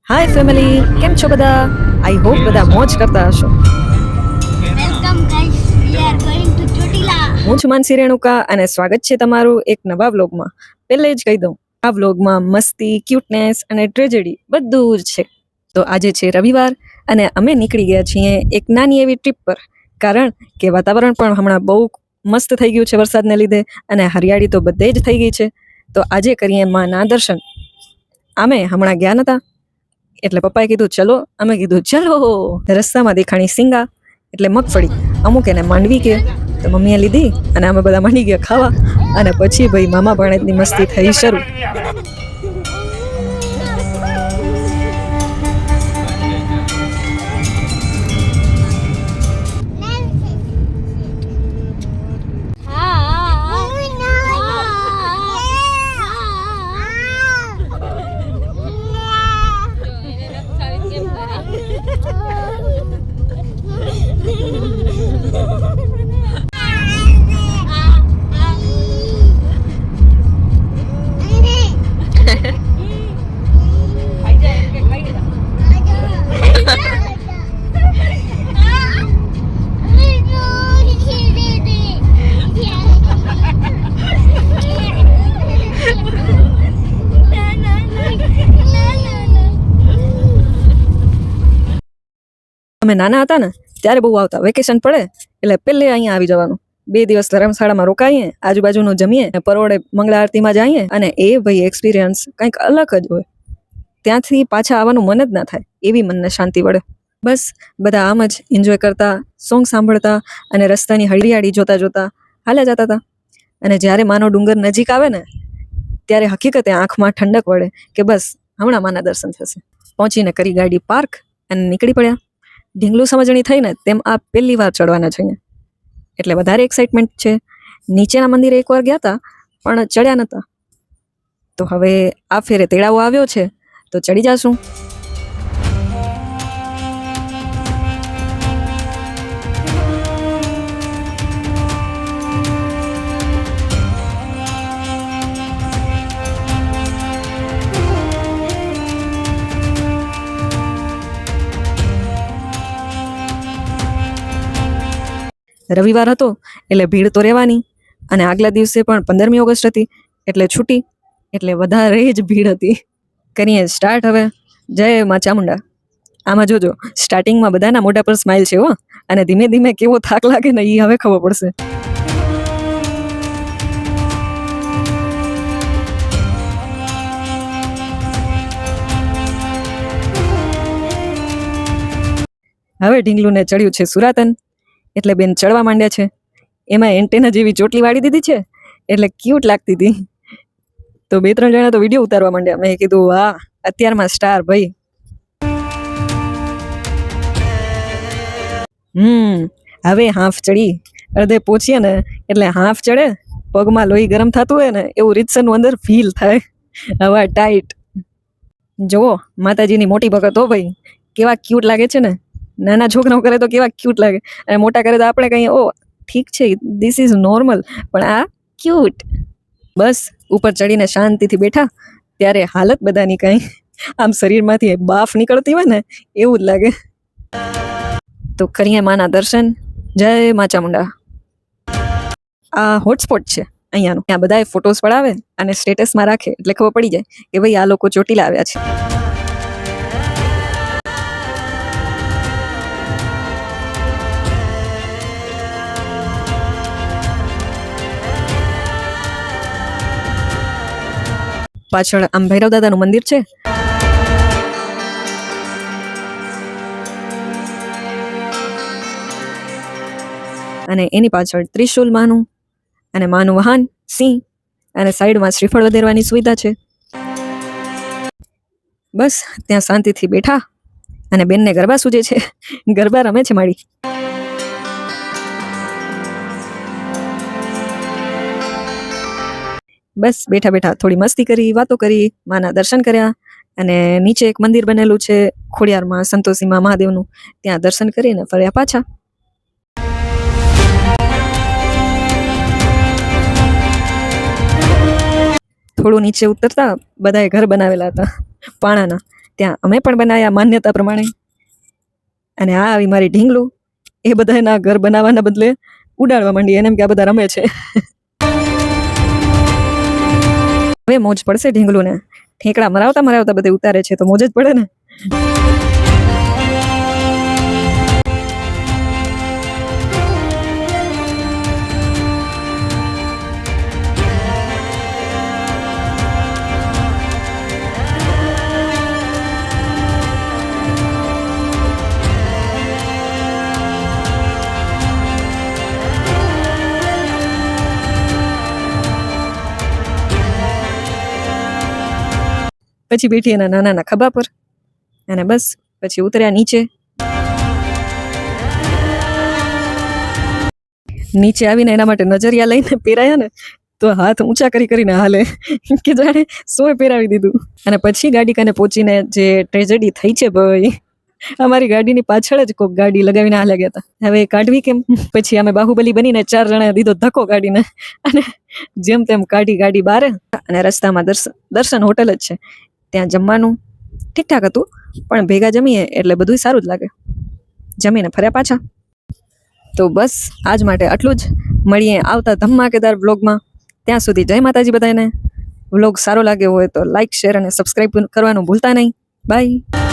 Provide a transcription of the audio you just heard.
હાય family, કેમ છો બધા? આઈ હોપ બધા મોજ કરતા હશો. Welcome guys, we are going to Chotila. હું છું માનસી રેણુકા અને સ્વાગત છે તમારું એક નવા વ્લોગમાં. પહેલે જ કહી દઉં, આ વ્લોગમાં મસ્તી, ક્યુટનેસ અને ટ્રેજેડી બધું જ છે. તો આજે છે રવિવાર અને અમે નીકળી ગયા છીએ એક નાની એવી ટ્રીપ પર. કારણ કે વાતાવરણ પણ હમણાં બહુ મસ્ત થઈ ગયું છે વરસાદને લીધે અને હરિયાળી તો બધે જ થઈ ગઈ છે. તો આજે કરીએ માના દર્શન. અમે હમણાં ગયા નતા એટલે પપ્પાએ કીધું ચલો, અમે કીધું ચલો. રસ્તામાં દેખાણી સિંગા એટલે મગફળી, અમુક એને માંડવી કે, તો મમ્મીએ લીધી અને અમે બધા માંડી ગયા ખાવા. અને પછી ભાઈ મામા ભાણેજની મસ્તી થઈ શરૂ. અમે નાના હતા ને ત્યારે બહુ આવતા, વેકેશન પડે એટલે પહેલે અહીંયા આવી જવાનું. 2 દિવસ ધર્મશાળામાં રોકાઈએ, આજુબાજુનું જમીએ, પરોળે મંગળા આરતીમાં જઈએ અને એ ભાઈ એક્સપિરિયન્સ કંઈક અલગ જ હોય. ત્યાંથી પાછા આવવાનું મન જ ના થાય એવી મનને શાંતિ વળે. બસ બધા આમ જ એન્જોય કરતા, સોંગ સાંભળતા અને રસ્તાની હરિયાળી જોતા જોતા હાલ્યા જતા હતા. અને જ્યારે માનો ડુંગર નજીક આવે ને ત્યારે હકીકતે આંખમાં ઠંડક વળે કે બસ હમણાં માના દર્શન થશે. પહોંચીને કરી ગાડી પાર્ક અને નીકળી પડ્યા. ઢીંગલું સમજણી થઈને તેમ આ પહેલી વાર ચડવાના છે અહીંયા, એટલે વધારે એક્સાઇટમેન્ટ છે. નીચેના મંદિરે એકવાર ગયા હતા પણ ચડ્યા નહોતા, તો હવે આ ફેરે તેડાવો આવ્યો છે તો ચડી જાશું. રવિવાર હતો એટલે ભીડ તો રહેવાની, અને આગલા દિવસે પણ 15મી ઓગસ્ટ હતી એટલે છૂટી, એટલે વધારે જ ભીડ હતી. કરીએ સ્ટાર્ટ હવે. જય મા ચામુંડા. આમાં જોજો, સ્ટાર્ટિંગમાં બધાના મોઢા પર સ્માઇલ છે હો, અને ધીમે ધીમે કેવો થાક લાગે ને એ હવે ખબર પડશે. હવે ઢીંગલુને ચડ્યું છે સુરાતન, એટલે બેન ચડવા માંડ્યા છે. એમાં એન્ટેના જેવી ચોટલી વાળી દીધી છે એટલે ક્યુટ લાગતી હતી. તો 2-3 જણા તો વિડીયો ઉતારવા માંડ્યા. મેં કીધું વાહ, અત્યારમાં સ્ટાર ભાઈ. હવે હાફ ચડી, અડધે પહોંચીએ ને એટલે હાફ ચડે, પગમાં લોહી ગરમ થતું હોય ને એવું રીતસરનું અંદર ફીલ થાય. હવા ટાઈટ. જુઓ માતાજીની મોટી ભગત હો ભાઈ, કેવા ક્યુટ લાગે છે ને. નાના છોકરાઓ કરે તો કેવા ક્યુટ લાગે, અને મોટા કરે તો આપણે કહીએ ઓ ઠીક છે, ધીસ ઇઝ નોર્મલ, પણ આ ક્યુટ. બસ ઉપર ચડીને શાંતિથી બેઠા ત્યારે હાલત બધાની કંઈ આમ શરીરમાંથી બાફ નીકળતી હોય ને એવું જ લાગે. તો કરીએ માના દર્શન. જય મા ચામુંડા. આ હોટસ્પોટ છે અહીંયાનું. ત્યાં બધાએ ફોટોસ પડાવે અને સ્ટેટસમાં રાખે એટલે ખબર પડી જાય કે ભાઈ આ લોકો ચોટીલા આવ્યા છે. પાછળ આમ ભૈરવ દાદાનું મંદિર છે. અને એની પાછળ ત્રિશુલ માનું અને માનું વાહન સિંહ, અને સાઈડમાં શ્રીફળ વધેરવાની સુવિધા છે. બસ ત્યાં શાંતિથી બેઠા અને બેનને ગરબા સૂજે છે, ગરબા રમે છે માડી. બસ બેઠા બેઠા થોડી મસ્તી કરી, વાતો કરી, માના દર્શન કર્યા. અને નીચે એક મંદિર બનેલું છે ખોડિયારમાં, સંતોષીમાં મહાદેવનું, ત્યાં દર્શન કરીને ફર્યા પાછા. થોડું નીચે ઉતરતા બધાએ ઘર બનાવેલા હતા પાણાના, ત્યાં અમે પણ બનાવ્યા માન્યતા પ્રમાણે. અને આ આવી મારી ઢીંગલું, એ બધા એના ઘર બનાવવાના બદલે ઉડાડવા માંડી, એને એમ કે આ બધા રમે છે. હવે મોજ પડશે ઢીંગલું ને, ઠેકડા મરાવતા મરાવતા બધે ઉતારે છે તો મોજ જ પડે ને. પછી બેઠી એના નાના ખભા પર અને બસ પછી ઉતર્યા નીચે. નીચે આવીને એના માટે નજરિયા લઈને પહેરાયા ને તો હાથ ઊંચા કરી કરીને હાલે કે જાણે સોય પહેરાવી દીધું. અને પછી ગાડી કાને પહોંચીને જે ટ્રેજેડી થઈ છે ભાઈ, અમારી ગાડીની પાછળ જ કોઈક ગાડી લગાવીને હાલ્યા ગયા હતા. હવે એ કાઢવી કેમ? પછી અમે બાહુબલી બનીને 4 જણાએ દીધો ધક્કો ગાડીને અને જેમ તેમ કાઢી ગાડી બહાર. અને રસ્તામાં દર્શન હોટલ જ છે, ત્યાં જમવાનું ઠીકઠાક હતું, પણ ભેગા જમીએ એટલે બધું સારું જ લાગે. જમીને ફર્યા પાછા. તો બસ આજ માટે આટલું જ. મળીએ આવતા ધમાકેદાર વ્લોગમાં. ત્યાં સુધી જય માતાજી બધાને. વ્લોગ સારો લાગ્યો હોય તો લાઈક, શેર અને સબસ્ક્રાઈબ કરવાનું ભૂલતા નહીં. બાય.